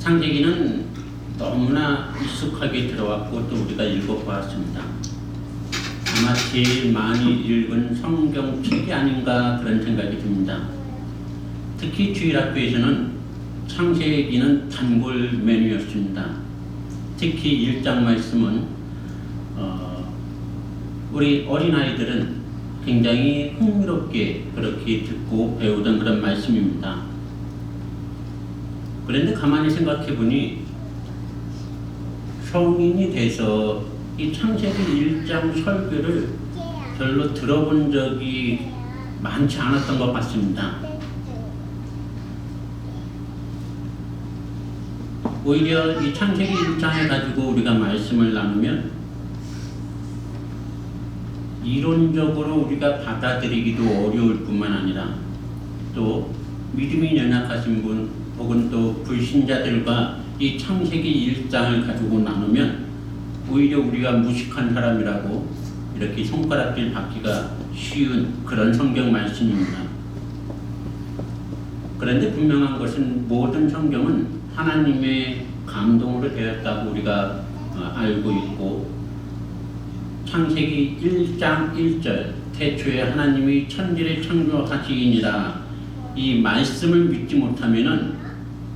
창세기는 너무나 익숙하게 들어왔고 또 우리가 읽어보았습니다. 아마 제일 많이 읽은 성경책이 아닌가 그런 생각이 듭니다. 특히 주일학교에서는 창세기는 단골 메뉴였습니다. 특히 1장 말씀은 우리 어린아이들은 굉장히 흥미롭게 그렇게 듣고 배우던 그런 말씀입니다. 그런데 가만히 생각해 보니 성인이 돼서 이 창세기 1장 설교를 별로 들어본 적이 많지 않았던 것 같습니다. 오히려 이 창세기 1장에 가지고 우리가 말씀을 나누면 이론적으로 우리가 받아들이기도 어려울 뿐만 아니라 또 믿음이 연약하신 분 혹은 또 불신자들과 이 창세기 1장을 가지고 나누면 오히려 우리가 무식한 사람이라고 이렇게 손가락질 받기가 쉬운 그런 성경 말씀입니다. 그런데 분명한 것은 모든 성경은 하나님의 감동으로 되었다고 우리가 알고 있고, 창세기 1장 1절 태초에 하나님이 천지를 창조하시니라 이 말씀을 믿지 못하면은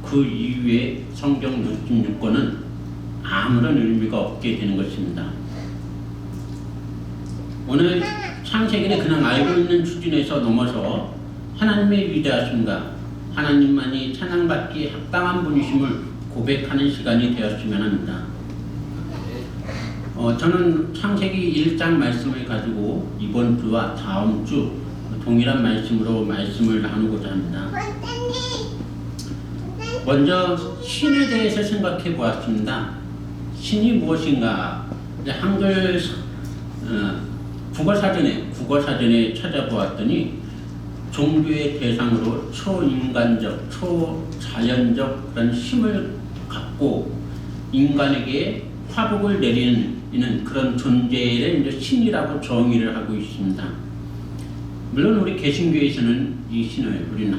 그 이후에 성경 66권은 아무런 의미가 없게 되는 것입니다. 오늘 창세기를 그냥 알고 있는 수준에서 넘어서 하나님의 위대하심과 하나님만이 찬양받기 합당한 분이심을 고백하는 시간이 되었으면 합니다. 저는 창세기 1장 말씀을 가지고 이번 주와 다음 주 동일한 말씀으로 말씀을 나누고자 합니다. 먼저 신에 대해서 생각해 보았습니다. 신이 무엇인가? 한글 국어사전에 찾아보았더니 종교의 대상으로 초인간적, 초자연적 그런 힘을 갖고 인간에게 화복을 내리는 그런 존재를 이제 신이라고 정의를 하고 있습니다. 물론 우리 개신교에서는 이 신을 우리는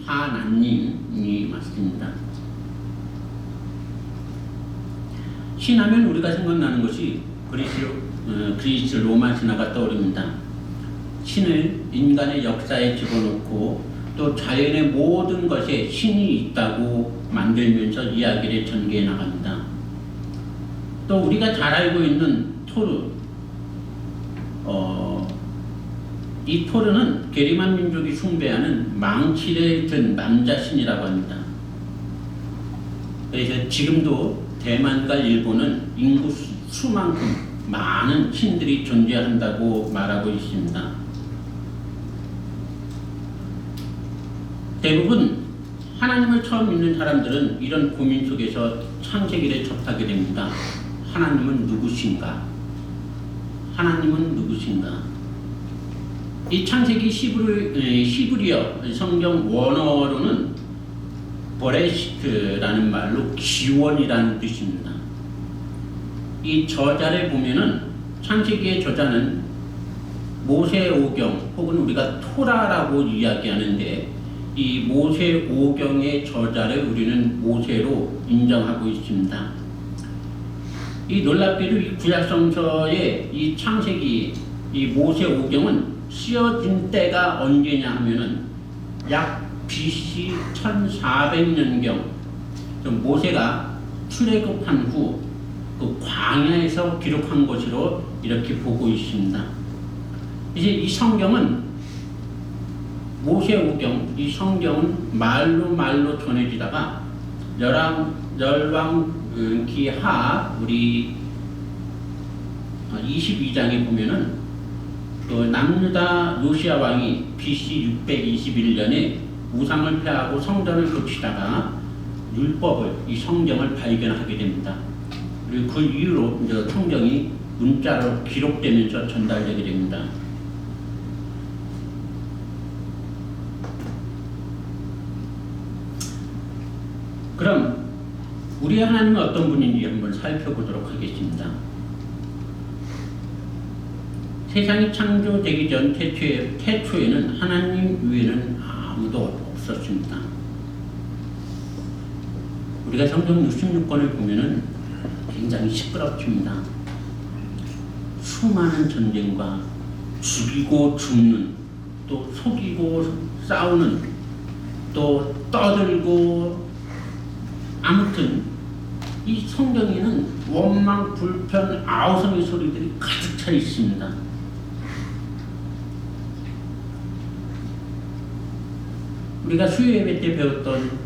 하나님이 맞습니다. 신하면 우리가 생각나는 것이 그리스 로마 신화가 떠오릅니다. 신을 인간의 역사에 집어넣고 또 자연의 모든 것에 신이 있다고 만들면서 이야기를 전개해 나갑니다. 또 우리가 잘 알고 있는 토르, 이 토르는 게리만 민족이 숭배하는 망치를 든 남자 신이라고 합니다. 그래서 지금도 대만과 일본은 인구 수만큼 많은 신들이 존재한다고 말하고 있습니다. 대부분 하나님을 처음 믿는 사람들은 이런 고민 속에서 창세기를 접하게 됩니다. 하나님은 누구신가? 하나님은 누구신가? 이 창세기 히브리어 성경 원어로는 버레시트라는 말로 기원이라는 뜻입니다. 이 저자를 보면은 창세기의 저자는 모세오경 혹은 우리가 토라라고 이야기하는데 이 모세오경의 저자를 우리는 모세로 인정하고 있습니다. 이 놀랍게도 이 구약성서의 이 창세기 이 모세오경은 쓰여진 때가 언제냐 하면은 약 BC 1400년경 모세가 출애굽한 후 그 광야에서 기록한 것으로 이렇게 보고 있습니다. 이제 이 성경은 모세오경, 이 성경은 말로 전해지다가 열왕기하 우리 22장에 보면은 그 남유다 요시야 왕이 BC 621년에 우상을 폐하고 성전을 고치다가 율법을 이 성경을 발견하게 됩니다. 그리고 그 이후로 이제 성경이 문자로 기록되면서 전달되게 됩니다. 그럼 우리 하나님은 어떤 분인지 한번 살펴보도록 하겠습니다. 세상이 창조되기 전 태초에는 하나님 외에는 아무도 없었습니다. 우리가 성경 66권을 보면은 굉장히 시끄럽습니다. 수많은 전쟁과 죽이고 죽는, 또 속이고 싸우는, 또 떠들고, 아무튼 이 성경에는 원망, 불편, 아우성의 소리들이 가득 차 있습니다. 우리가 수요예배 때 배웠던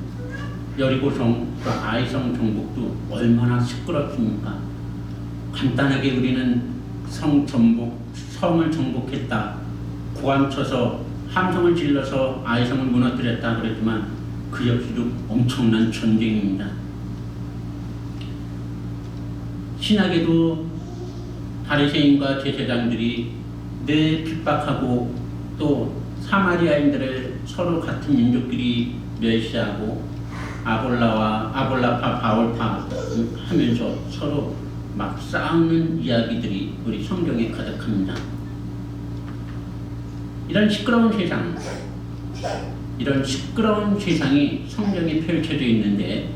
여리고성, 또 아이성 정복도 얼마나 시끄럽습니까? 간단하게 우리는 성을 정복했다, 고함쳐서 함성을 질러서 아이성을 무너뜨렸다 그랬지만 그 역시도 엄청난 전쟁입니다. 신학에도 바리새인과 제사장들이 늘 핍박하고 또 사마리아인들을 서로 같은 민족끼리 멸시하고 아볼라파 바울파 하면서 서로 막 싸우는 이야기들이 우리 성경에 가득합니다. 이런 시끄러운 세상이 성경에 펼쳐져 있는데,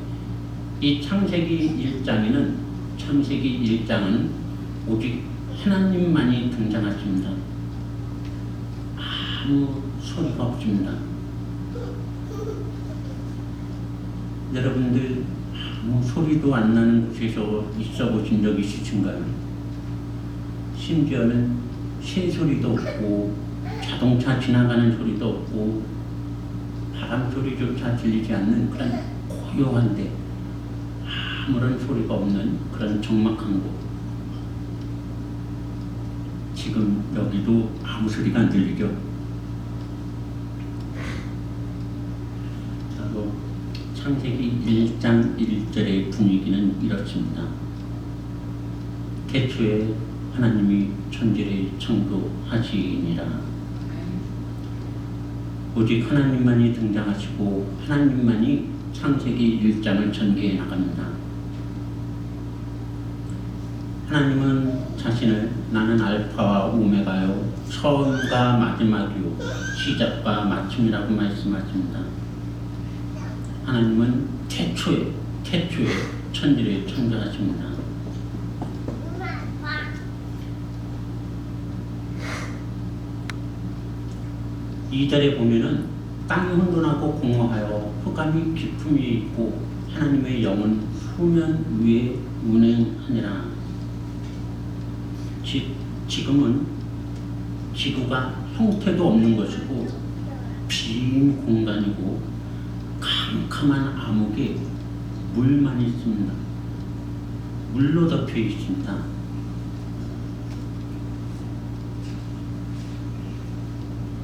이 창세기 1장은 오직 하나님만이 등장하십니다. 아무 소리가 없습니다. 여러분들 아무 소리도 안 나는 곳에서 있어 보신 적 있으신가요? 심지어는 새소리도 없고 자동차 지나가는 소리도 없고 바람 소리조차 들리지 않는 그런 고요한데 아무런 소리가 없는 그런 적막한 곳. 지금 여기도 아무 소리가 안 들리죠? 창세기 1장 1절의 분위기는 이렇습니다. 태초에 하나님이 천지를 창조하시니라. 오직 하나님만이 등장하시고 하나님만이 창세기 1장을 전개해 나갑니다. 하나님은 자신을 나는 알파와 오메가요, 처음과 마지막이요, 시작과 마침이라고 말씀하십니다. 하나님은 태초에 천지를 창조하십니다. 이 절에 보면은 땅이 혼돈하고 공허하여 흑암이 깊음 위에 있고 하나님의 영은 수면 위에 운행하니라. 지금은 지구가 형태도 없는 것이고 빈 공간이고 캄캄한 암흑에 물만 있습니다. 물로 덮여 있습니다.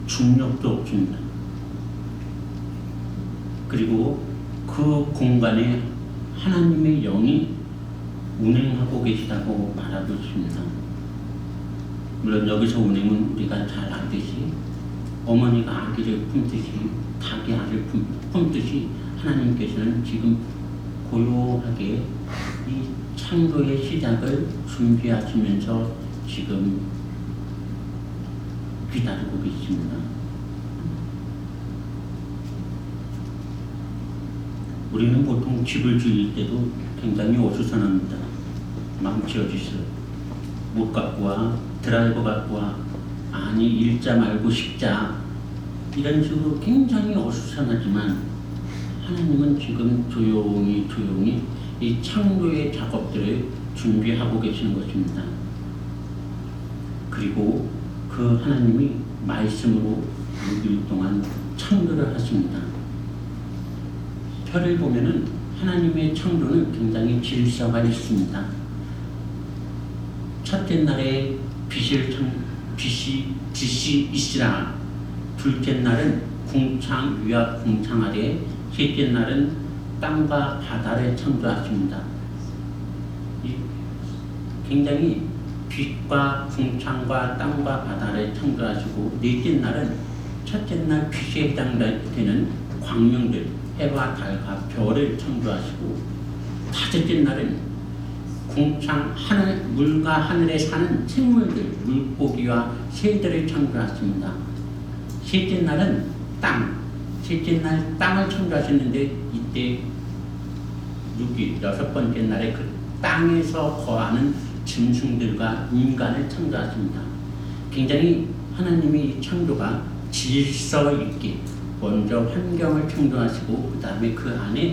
중력도 없습니다. 그리고 그 공간에 하나님의 영이 운행하고 계시다고 말하고 있습니다. 물론 여기서 운행은 우리가 잘 알듯이 어머니가 아기를 품듯이 닭이 알을 품듯이 하나님께서는 지금 고요하게 이 창조의 시작을 준비하시면서 지금 기다리고 계십니다. 우리는 보통 집을 지을 때도 굉장히 어수선합니다. 망치어주세요. 못 갖고 와, 드라이버 갖고 와, 아니 일자 말고 식자, 이런 식으로 굉장히 어수선하지만 하나님은 지금 조용히 이 창조의 작업들을 준비하고 계시는 것입니다. 그리고 그 하나님이 말씀으로 6일 동안 창조를 하십니다. 별을 보면은 하나님의 창조는 굉장히 질서가 있습니다. 첫째 날에 빛이 있으라. 둘째 날은 궁창 위와 궁창 아래, 셋째 날은 땅과 바다를 창조하십니다. 굉장히 빛과 궁창과 땅과 바다를 창조하시고, 넷째 날은 첫째 날 빛에 해당되는 광명들, 해와 달과 별을 창조하시고, 다섯째 날은 궁창 하늘, 물과 하늘에 사는 생물들, 물고기와 새들을 창조하십니다. 셋째 날은 셋째 날 땅을 창조하셨는데 이때 6일, 여섯 번째 날에 그 땅에서 거하는 짐승들과 인간을 창조하십니다. 굉장히 하나님이 이 창조가 질서 있게 먼저 환경을 창조하시고 그 다음에 그 안에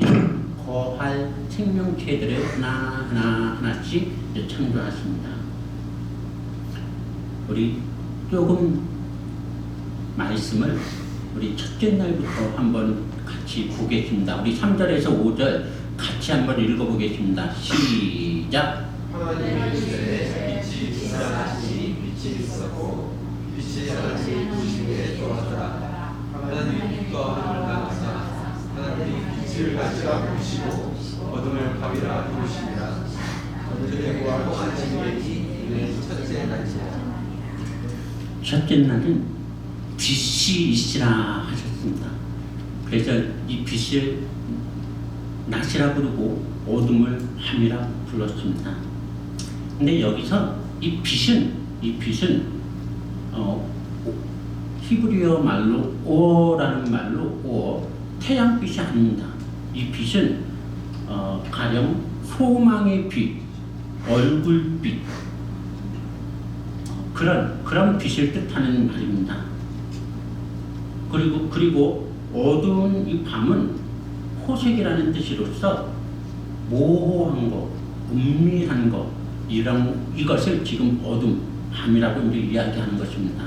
거할 생명체들을 하나씩 창조하십니다. 우리 조금 말씀을 우리 첫째 날부터 한번 같이 보겠습니다. 우리 3절에서 5절 같이 한번 읽어보겠습니다. 시작. 하나님이 이르시되 빛이 있으라하시니 빛이 있었고 빛이 사람이 보시기에 좋았더라. 하나님이 빛과 하늘을 나누사 하나님이 빛을 낮이라 부르시고 어둠을 밤이라 부르시니라. 저녁과 아침이 이는 첫째 날이라. 첫째 날은 빛이 있으라 하셨습니다. 그래서 이 빛을 낮이라 부르고 어둠을 밤이라 불렀습니다. 근데 여기서 이 빛은 히브리어 말로 오라는 말로 태양빛이 아닙니다. 이 빛은 가령 소망의 빛, 얼굴빛 그런 빛을 뜻하는 말입니다. 그리고 어두운 이 밤은 호색이라는 뜻으로서 모호한 것, 은밀한 것 이것을 지금 어둠, 밤이라고 이제 이야기하는 것입니다.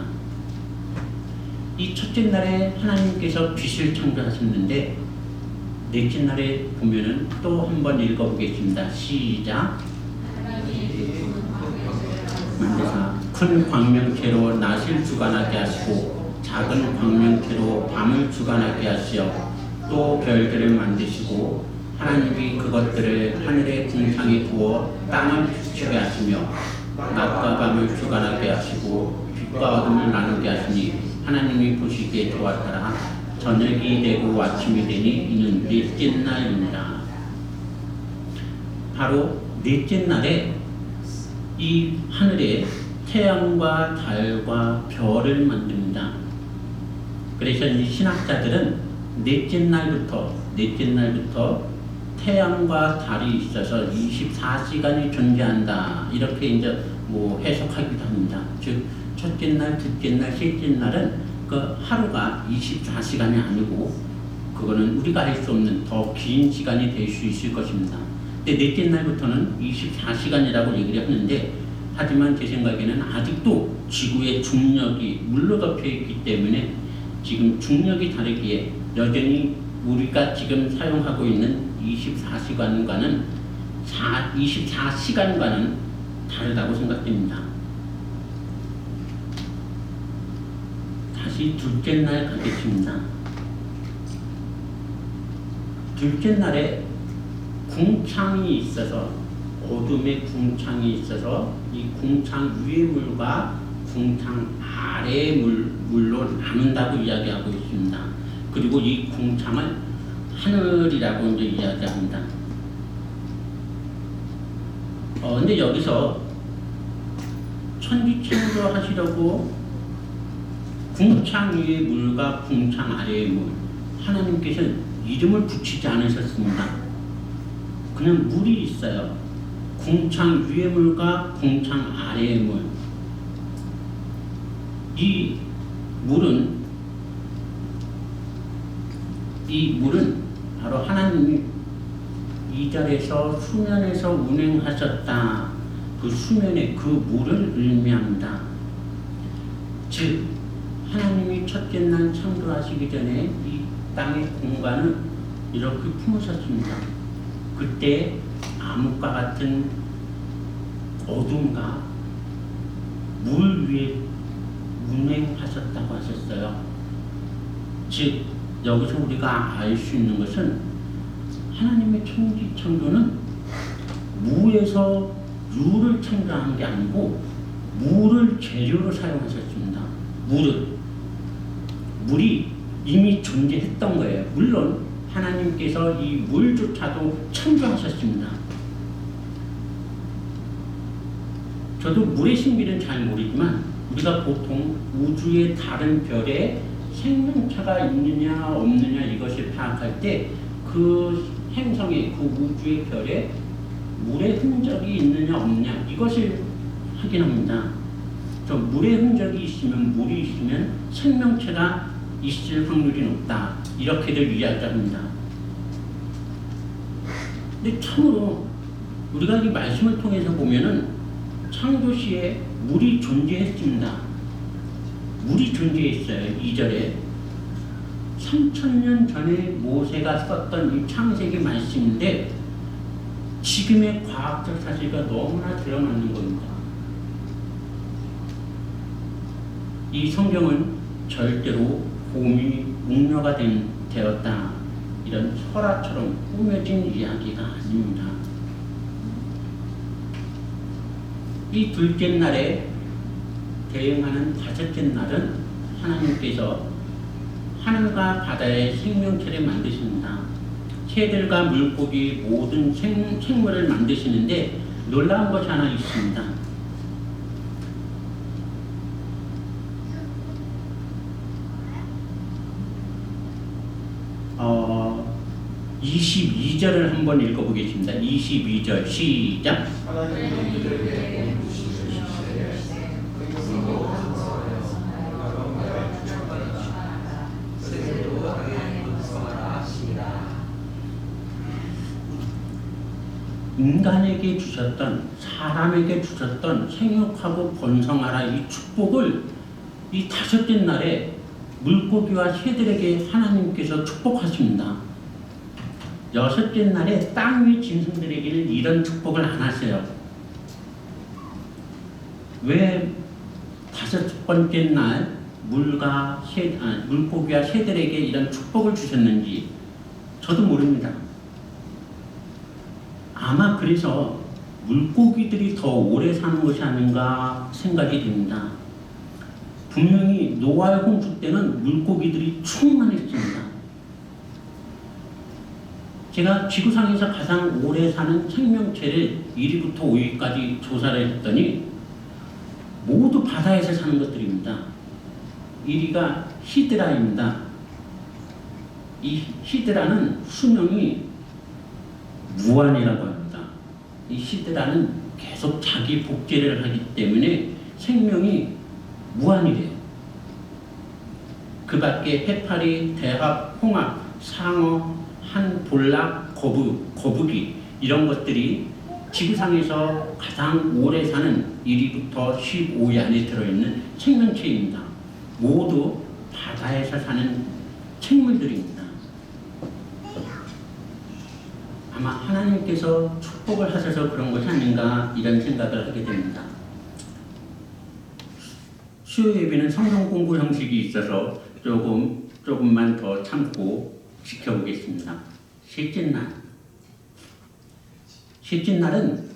이 첫째 날에 하나님께서 빛을 창조하셨는데 넷째 날에 보면은 또 한번 읽어보겠습니다. 시작. 만드사 큰 광명체로 낮을 주관하게 하시고 작은 광명체로 밤을 주관하게 하시어 또 별들을 만드시고 하나님이 그것들을 하늘의 궁창에 두어 땅을 비추게 하시며 낮과 밤을 주관하게 하시고 빛과 어둠을 나누게 하시니 하나님이 보시기에 좋았더라. 저녁이 되고 아침이 되니 이는 넷째 날입니다. 바로 넷째 날에 이 하늘에 태양과 달과 별을 만듭니다. 그래서 이 신학자들은 넷째 날부터 태양과 달이 있어서 24시간이 존재한다. 이렇게 이제 해석하기도 합니다. 즉 첫째 날, 둘째 날, 셋째 날은 그 하루가 24시간이 아니고 그거는 우리가 알 수 없는 더 긴 시간이 될 수 있을 것입니다. 근데 넷째 날부터는 24시간이라고 얘기를 하는데 하지만 제 생각에는 아직도 지구의 중력이 물로 덮여 있기 때문에 지금 중력이 다르기에 여전히 우리가 지금 사용하고 있는 24시간과는 다르다고 생각됩니다. 다시 둘째 날 가겠습니다. 둘째 날에 궁창이 있어서 어둠의 궁창이 있어서 이 궁창 위의 물과 궁창 아래의 물로 나눈다고 이야기하고 있습니다. 그리고 이 궁창을 하늘이라고 이제 이야기합니다. 근데 여기서 천지 창조하시려고 궁창 위의 물과 궁창 아래의 물, 하나님께서 이름을 붙이지 않으셨습니다. 그냥 물이 있어요. 궁창 위의 물과 궁창 아래의 물. 이 물은 바로 하나님이 2절에서 수면에서 운행하셨다. 그 수면의 그 물을 의미합니다. 즉 하나님이 첫째 날 창조하시기 전에 이 땅의 공간을 이렇게 품으셨습니다. 그때 암흑과 같은 어둠과 물 위에 운행하셨다고 하셨어요. 즉 여기서 우리가 알 수 있는 것은 하나님의 창조는 무에서 유를 창조한 게 아니고 물을 재료로 사용하셨습니다. 물이 이미 존재했던 거예요. 물론 하나님께서 이 물조차도 창조하셨습니다. 저도 물의 신비는 잘 모르지만 우리가 보통 우주의 다른 별에 생명체가 있느냐 없느냐 이것을 파악할 때 그 행성의 그 우주의 별에 물의 흔적이 있느냐 없느냐 이것을 확인합니다. 저 물의 흔적이 있으면 물이 있으면 생명체가 있을 확률이 높다. 이렇게들 이야기합니다. 근데 참으로 우리가 이 말씀을 통해서 보면은 창조시에 물이 존재했습니다. 물이 존재했어요. 2절에 3000년 전에 모세가 썼던 이 창세기 말씀인데 지금의 과학적 사실과 너무나 들어맞는 겁니다. 이 성경은 절대로 곰이 웅녀가 되었다. 이런 설화처럼 꾸며진 이야기가 아닙니다. 이 둘째 날에 대응하는 다섯째 날은 하나님께서 하늘과 바다의 생명체를 만드십니다. 새들과 물고기 모든 생물을 만드시는데 놀라운 것이 하나 있습니다. 22절을 한번 읽어보겠습니다. 22절 시작. 하나님이 이들에게 온 부심을 주시되 그리고 한성하여 가까운가에 추천받으시고 세계로 땅에 번성하라 하시니라. 인간에게 주셨던 사람에게 주셨던 생육하고 번성하라 이 축복을 이 다섯째 날에 물고기와 새들에게 하나님께서 축복하십니다. 여섯째 날에 땅 위 짐승들에게는 이런 축복을 안 하세요. 왜 다섯 번째 날 물고기와 새들에게 이런 축복을 주셨는지 저도 모릅니다. 아마 그래서 물고기들이 더 오래 사는 것이 아닌가 생각이 됩니다. 분명히 노아의 홍수 때는 물고기들이 충만했습니다. 제가 지구상에서 가장 오래 사는 생명체를 1위부터 5위까지 조사를 했더니 모두 바다에서 사는 것들입니다. 1위가 히드라입니다. 이 히드라는 수명이 무한이라고 합니다. 이 히드라는 계속 자기 복제를 하기 때문에 생명이 무한이래요. 그 밖에 해파리, 대합, 홍합, 상어, 한, 볼락, 거북이 이런 것들이 지구상에서 가장 오래 사는 1위부터 15위 안에 들어있는 생명체입니다. 모두 바다에서 사는 생물들입니다. 아마 하나님께서 축복을 하셔서 그런 것이 아닌가 이런 생각을 하게 됩니다. 수요 예배는 성경 공부 형식이 있어서 조금만 더 참고 지켜보겠습니다. 셋째 날. 셋째 날은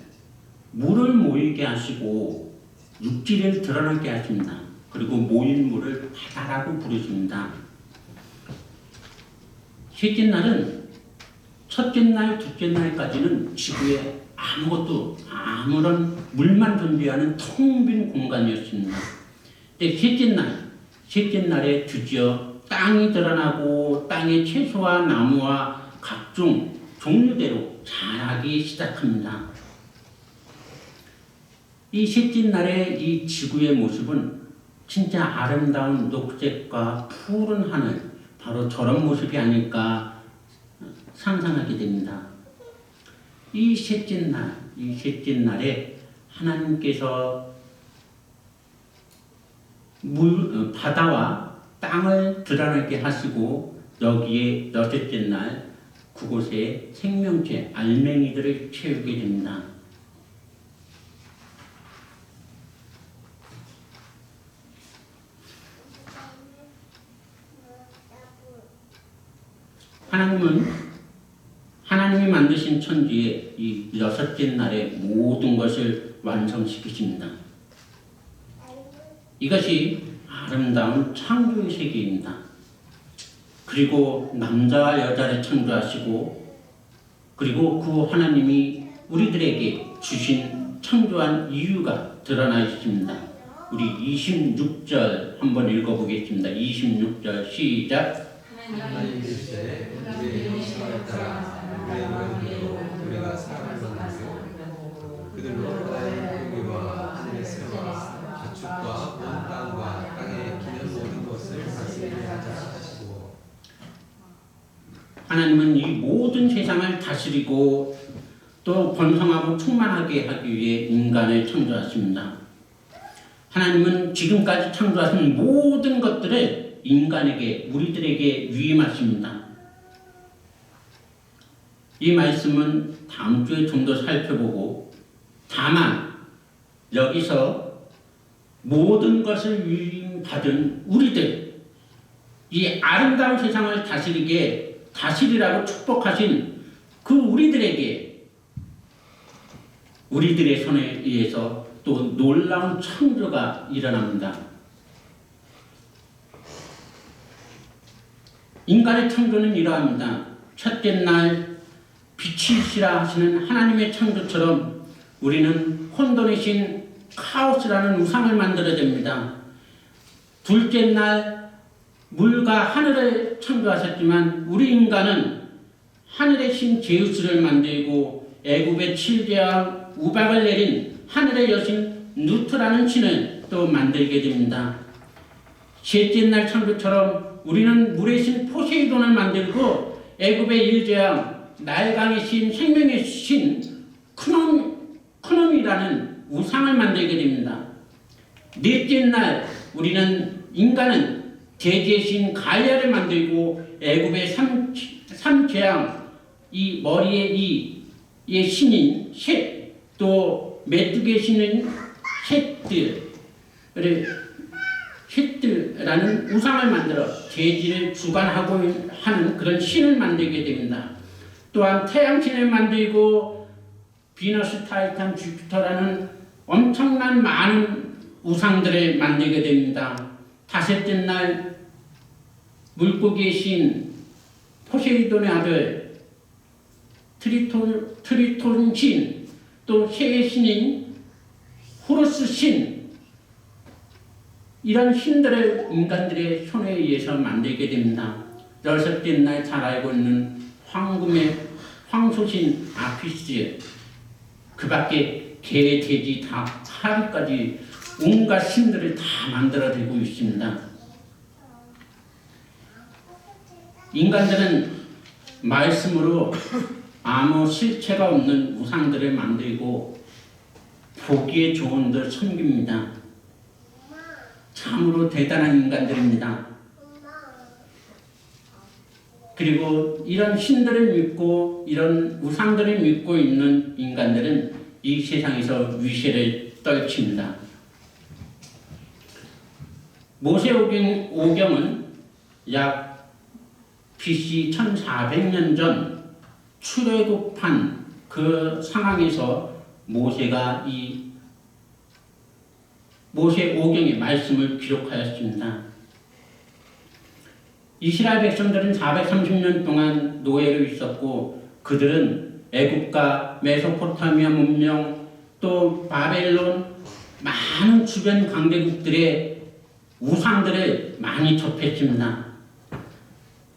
물을 모이게 하시고 육지를 드러나게 하십니다. 그리고 모인 물을 바다라고 부르십니다. 셋째 날은 첫째 날, 둘째 날까지는 지구에 아무런 물만 존재하는 텅 빈 공간이었습니다. 근데 셋째 날에 드디어 땅이 드러나고 땅의 채소와 나무와 각종 종류대로 자라기 시작합니다. 이 셋째 날의 이 지구의 모습은 진짜 아름다운 녹색과 푸른 하늘, 바로 저런 모습이 아닐까 상상하게 됩니다. 이 셋째 날에 하나님께서 바다와 땅을 드러나게 하시고 여기에 여섯째 날 그곳에 생명체 알맹이들을 채우게 됩니다. 하나님이 만드신 천지에 이 여섯째 날에 모든 것을 완성시키십니다. 이것이 아름다운 창조의 세계입니다. 그리고 남자와 여자를 창조하시고 그리고 그 하나님이 우리들에게 주신 창조한 이유가 드러나 있습니다. 우리 26절 한번 읽어보겠습니다. 26절 시작. 하나님께서 우리의 형상을 따라 우리의 하나님은 이 모든 세상을 다스리고 또 번성하고 충만하게 하기 위해 인간을 창조하십니다. 하나님은 지금까지 창조하신 모든 것들을 인간에게, 우리들에게 위임하십니다. 이 말씀은 다음 주에 좀 더 살펴보고, 다만 여기서 모든 것을 위임받은 우리들, 이 아름다운 세상을 다스리라고 축복하신 그 우리들에게, 우리들의 손에 의해서 또 놀라운 창조가 일어납니다. 인간의 창조는 이러합니다. 첫째 날 빛이시라 하시는 하나님의 창조처럼 우리는 혼돈의 신 카오스라는 우상을 만들어냅니다. 둘째 날 물과 하늘을 창조하셨지만 우리 인간은 하늘의 신 제우스를 만들고 애굽의 7대왕 우박을 내린 하늘의 여신 누트라는 신을 또 만들게 됩니다. 셋째 날 창조처럼 우리는 물의 신 포세이돈을 만들고 애굽의 1제왕 날강의 신, 생명의 신 크놈이라는 우상을 만들게 됩니다. 넷째 날 인간은 대지의 신 가이아를 만들고 애굽의 3제왕 이 머리에 이의 신인 셋, 또 메뚜기의 신인 셋들라는 우상을 만들어 대지를 주관하고 하는 그런 신을 만들게 됩니다. 또한 태양신을 만들고 비너스, 타이탄, 주피터라는 엄청난 많은 우상들을 만들게 됩니다. 다섯째 날 물고기의 신 포세이돈의 아들 트리톤 신, 또 새의 신인 호루스 신, 이런 신들을 인간들의 손에 의해서 만들게 됩니다. 여섯째 날 잘 알고 있는 황금의 황소신 아피스, 그 밖에 개, 돼지, 닭, 파리까지 온갖 신들을 다 만들어내고 있습니다. 인간들은 말씀으로 아무 실체가 없는 우상들을 만들고 보기에 좋은 듯 섬깁니다. 참으로 대단한 인간들입니다. 그리고 이런 신들을 믿고 이런 우상들을 믿고 있는 인간들은 이 세상에서 위세를 떨칩니다. 모세오경은 약 BC 1400년 전 출애굽한 그 상황에서 모세가 이 모세오경의 말씀을 기록하였습니다. 이스라엘 백성들은 430년 동안 노예로 있었고 그들은 애굽과 메소포타미아 문명 또 바벨론 많은 주변 강대국들의 우상들을 많이 접했습니다.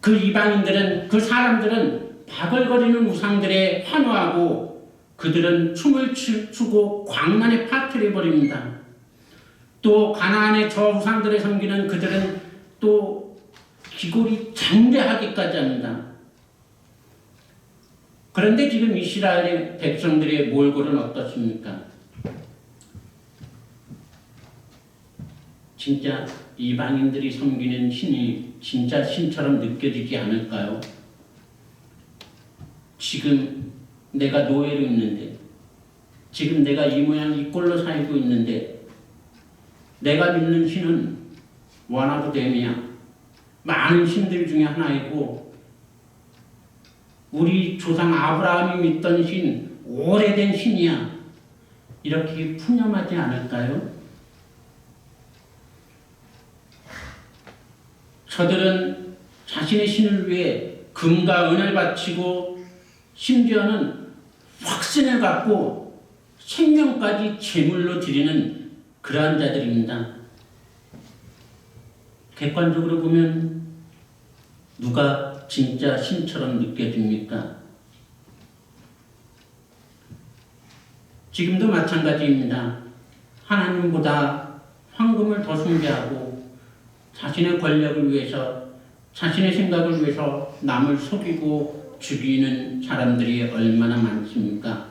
그 이방인들은, 그 사람들은 바글거리는 우상들에 환호하고 그들은 춤을 추고 광란에 파티를 벌입니다. 또 가나안의 저 우상들을 섬기는 그들은 또 기골이 장대하기까지 합니다. 그런데 지금 이스라엘의 백성들의 몰골은 어떻습니까? 진짜 이방인들이 섬기는 신이 진짜 신처럼 느껴지지 않을까요? 지금 내가 노예로 있는데, 지금 내가 이 모양 이 꼴로 살고 있는데 내가 믿는 신은 원하부댐이야. 많은 신들 중에 하나이고 우리 조상 아브라함이 믿던 신, 오래된 신이야. 이렇게 푸념하지 않을까요? 저들은 자신의 신을 위해 금과 은을 바치고 심지어는 확신을 갖고 생명까지 제물로 드리는 그러한 자들입니다. 객관적으로 보면 누가 진짜 신처럼 느껴집니까? 지금도 마찬가지입니다. 하나님보다 황금을 더 숭배하고 자신의 권력을 위해서, 자신의 생각을 위해서 남을 속이고 죽이는 사람들이 얼마나 많습니까?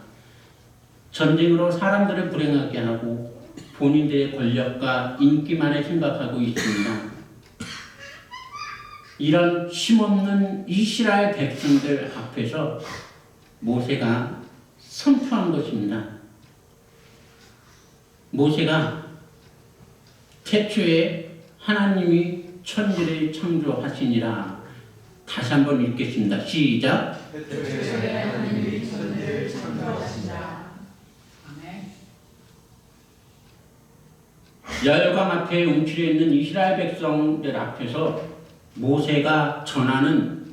전쟁으로 사람들을 불행하게 하고 본인들의 권력과 인기만을 생각하고 있습니다. 이런 힘없는 이스라엘 백성들 앞에서 모세가 선포한 것입니다. 모세가 태초에 하나님이 천지를 창조하시니라. 다시 한번 읽겠습니다. 시작. 태초에 하나님이 천지를 창조하시니라. 열강 앞에 움츠려 있는 이스라엘 백성들 앞에서 모세가 전하는,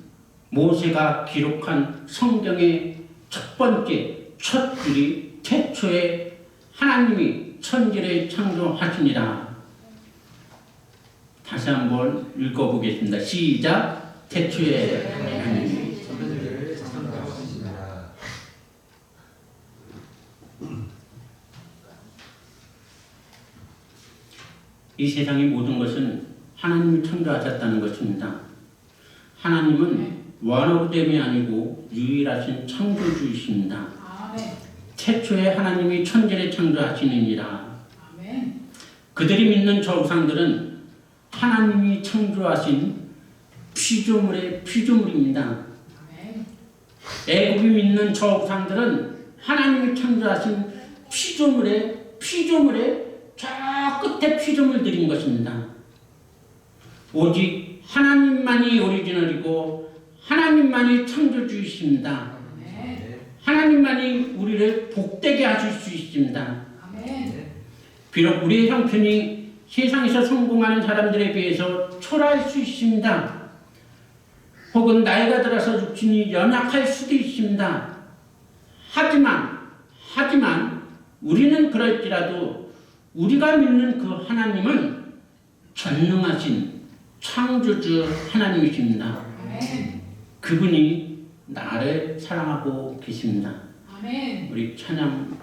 모세가 기록한 성경의 첫 번째 첫 줄이 태초에 하나님이 천지를 창조하시니라. 다시 한번 읽어보겠습니다. 시작. 태초에 하나님이 천지를 창조하시니라. 이 세상의 모든 것은 하나님이 창조하셨다는 것입니다. 하나님은 원어됨이 아니고 유일하신 창조주이십니다. 태초에 하나님이 천지를 창조하시느니라. 그들이 믿는 저 우상들은 하나님이 창조하신 피조물의 피조물입니다. 애굽이 믿는 저 우상들은 하나님이 창조하신 피조물의 저 끝에 피조물들인 것입니다. 오직 하나님만이 오리지널이고 하나님만이 창조주이십니다. 하나님만이 우리를 복되게 하실 수 있습니다. 비록 우리의 형편이 세상에서 성공하는 사람들에 비해서 초라할 수 있습니다. 혹은 나이가 들어서 육신이 연약할 수도 있습니다. 하지만 우리는 그럴지라도 우리가 믿는 그 하나님은 전능하신 창조주 하나님이십니다. 그분이 나를 사랑하고 계십니다. 우리 찬양